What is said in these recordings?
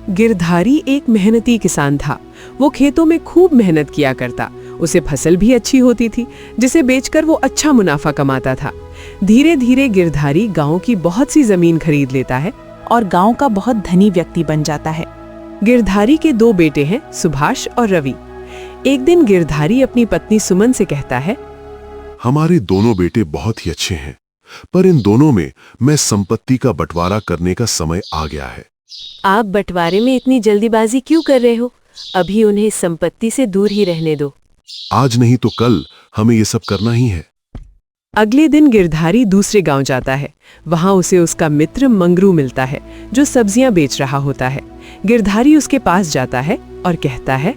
गिरधारी एक मेहनती किसान था। वो खेतों में खूब मेहनत किया करता। उसे फसल भी अच्छी होती थी, जिसे बेचकर वो अच्छा मुनाफा कमाता था। धीरे धीरे गिरधारी गांव की बहुत सी जमीन खरीद लेता है और गांव का बहुत धनी व्यक्ति बन जाता है। गिरधारी के 2 बेटे हैं, सुभाष और रवि। एक दिन गिरधारी अपनी पत्नी सुमन से कहता है, हमारे दोनों बेटे बहुत ही अच्छे हैं, पर इन दोनों में मैं संपत्ति का बंटवारा करने का समय आ गया है। आप बंटवारे में इतनी जल्दीबाजी क्यों कर रहे हो? अभी उन्हें संपत्ति से दूर ही रहने दो। आज नहीं तो कल हमें ये सब करना ही है। अगले दिन गिरधारी दूसरे गांव जाता है। वहां उसे उसका मित्र मंगरू मिलता है, जो सब्जियां बेच रहा होता है। गिरधारी उसके पास जाता है और कहता है,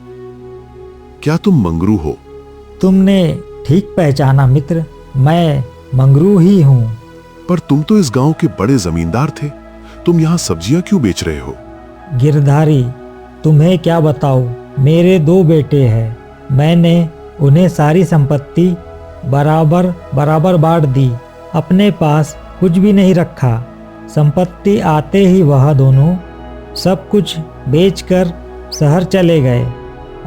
क्या तुम मंगरू हो? तुमने ठीक पहचाना मित्र, मैं मंगरू ही हूँ। पर तुम तो इस गांव के बड़े जमींदार थे, तुम यहाँ सब्जियां क्यों बेच रहे हो? गिरधारी, तुम्हें क्या बताऊं, मेरे 2 बेटे हैं। मैंने उन्हें सारी संपत्ति बराबर बराबर बांट दी। अपने पास कुछ भी नहीं रखा। संपत्ति आते ही वह दोनों सब कुछ बेचकर शहर चले गए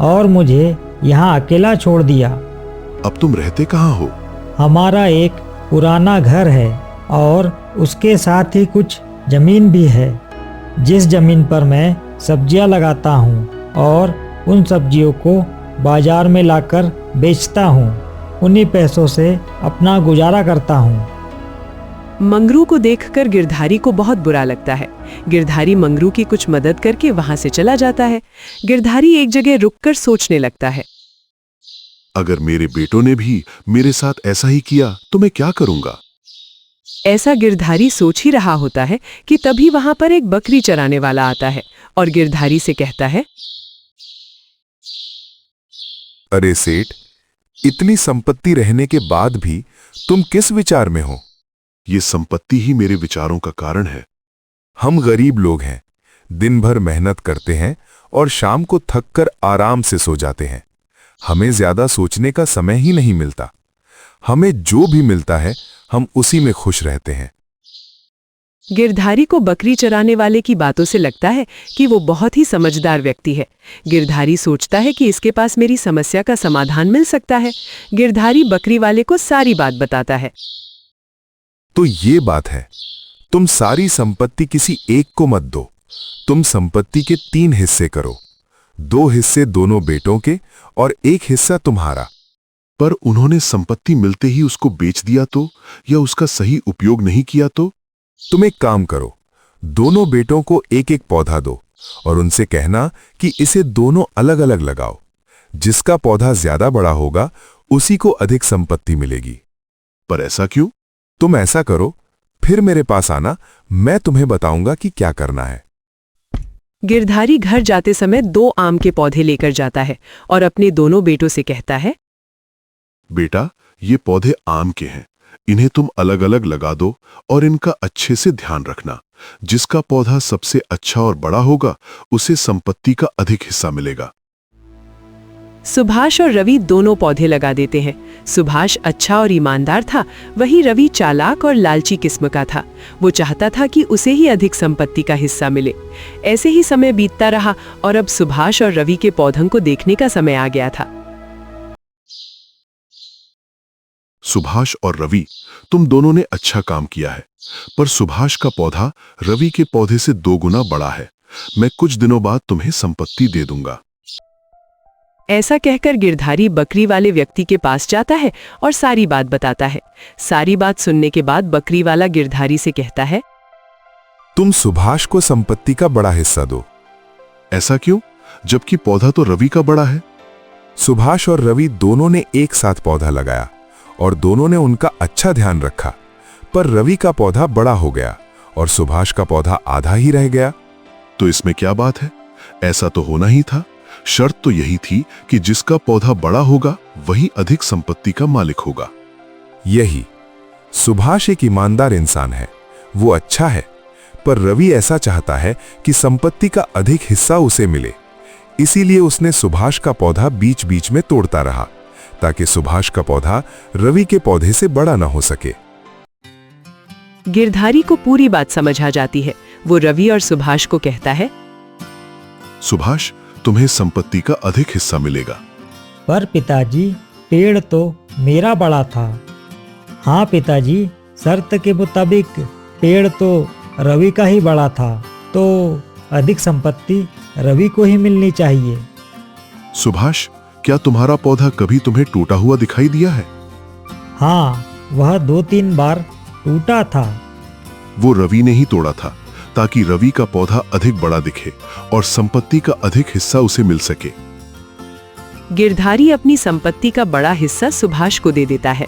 और मुझे यहाँ अकेला छोड़ दिया। अब तुम रहते कहाँ हो? हमारा एक पुराना घर है और उसके साथ ही कुछ जमीन भी है, जिस जमीन पर मैं सब्जियां लगाता हूँ और उन सब्जियों को बाजार में लाकर बेचता हूँ। उन्हीं पैसों से अपना गुजारा करता हूँ। मंगरू को देखकर गिरधारी को बहुत बुरा लगता है। गिरधारी मंगरू की कुछ मदद करके वहां से चला जाता है। गिरधारी एक जगह रुककर सोचने लगता है, अगर मेरे बेटों ने भी मेरे साथ ऐसा ही किया तो मैं क्या करूंगा? ऐसा गिरधारी सोच ही रहा होता है कि तभी वहां पर एक बकरी चराने वाला आता है और गिरधारी से कहता है, अरे सेठ, इतनी संपत्ति रहने के बाद भी तुम किस विचार में हो? ये संपत्ति ही मेरे विचारों का कारण है। हम गरीब लोग हैं, दिन भर मेहनत करते हैं और शाम को थककर आराम से सो जाते हैं। हमें ज्यादा सोचने का समय ही नहीं मिलता। हमें जो भी मिलता है हम उसी में खुश रहते हैं। गिरधारी को बकरी चराने वाले की बातों से लगता है कि वो बहुत ही समझदार व्यक्ति है। गिरधारी सोचता है कि इसके पास मेरी समस्या का समाधान मिल सकता है। गिरधारी बकरी वाले को सारी बात बताता है। तो ये बात है, तुम सारी संपत्ति किसी एक को मत दो। तुम संपत्ति के 3 हिस्से करो, 2 हिस्से दोनों बेटों के और 1 हिस्सा तुम्हारा। पर उन्होंने संपत्ति मिलते ही उसको बेच दिया तो, या उसका सही उपयोग नहीं किया तो? तुम एक काम करो, दोनों बेटों को 1-1 पौधा दो और उनसे कहना कि इसे दोनों अलग अलग लगाओ। जिसका पौधा ज्यादा बड़ा होगा उसी को अधिक संपत्ति मिलेगी। पर ऐसा क्यों? तुम ऐसा करो, फिर मेरे पास आना, मैं तुम्हें बताऊंगा कि क्या करना है। गिरधारी घर जाते समय 2 आम के पौधे लेकर जाता है और अपने दोनों बेटों से कहता है, बेटा, ये पौधे आम के हैं, इन्हें तुम अलग अलग लगा दो और इनका अच्छे से ध्यान रखना। जिसका पौधा सबसे अच्छा और बड़ा होगा उसे संपत्ति का अधिक हिस्सा मिलेगा। सुभाष और रवि दोनों पौधे लगा देते हैं। सुभाष अच्छा और ईमानदार था, वहीं रवि चालाक और लालची किस्म का था। वो चाहता था कि उसे ही अधिक संपत्ति का हिस्सा मिले। ऐसे ही समय बीतता रहा और अब सुभाष और रवि के पौधों को देखने का समय आ गया था। सुभाष और रवि, तुम दोनों ने अच्छा काम किया है, पर सुभाष का पौधा रवि के पौधे से 2 गुना बड़ा है। मैं कुछ दिनों बाद तुम्हें संपत्ति दे दूंगा। ऐसा कहकर गिरधारी बकरी वाले व्यक्ति के पास जाता है और सारी बात बताता है। सारी बात सुनने के बाद बकरी वाला गिरधारी से कहता है, तुम सुभाष को संपत्ति का बड़ा हिस्सा दो। ऐसा क्यों, जबकि पौधा तो रवि का बड़ा है? सुभाष और रवि दोनों ने एक साथ पौधा लगाया और दोनों ने उनका अच्छा ध्यान रखा, पर रवि का पौधा बड़ा हो गया और सुभाष का पौधा आधा ही रह गया। तो इसमें क्या बात है? ऐसा तो होना ही था। शर्त तो यही थी कि जिसका पौधा बड़ा होगा वही अधिक संपत्ति का मालिक होगा। यही, सुभाष एक ईमानदार इंसान है, वो अच्छा है, पर रवि ऐसा चाहता है कि संपत्ति का अधिक हिस्सा उसे मिले। इसीलिए उसने सुभाष का पौधा बीच बीच में तोड़ता रहा ताकि सुभाष का पौधा रवि के पौधे से बड़ा न हो सके। गिरधारी को पूरी बात समझ आ जाती है। वो रवि और सुभाष को कहता है, सुभाष, तुम्हें संपत्ति का अधिक हिस्सा मिलेगा। पर पिताजी, पेड़ तो मेरा बड़ा था। हाँ पिताजी, शर्त के मुताबिक पेड़ तो रवि का ही बड़ा था, तो अधिक संपत्ति रवि को ही मिलनी चाहिए। सुभाष, क्या तुम्हारा पौधा कभी तुम्हें टूटा हुआ दिखाई दिया है? हाँ, वह 2-3 बार टूटा था। वो रवि ने ही तोड़ा था ताकि रवि का पौधा अधिक बड़ा दिखे और संपत्ति का अधिक हिस्सा उसे मिल सके। गिरधारी अपनी संपत्ति का बड़ा हिस्सा सुभाष को दे देता है।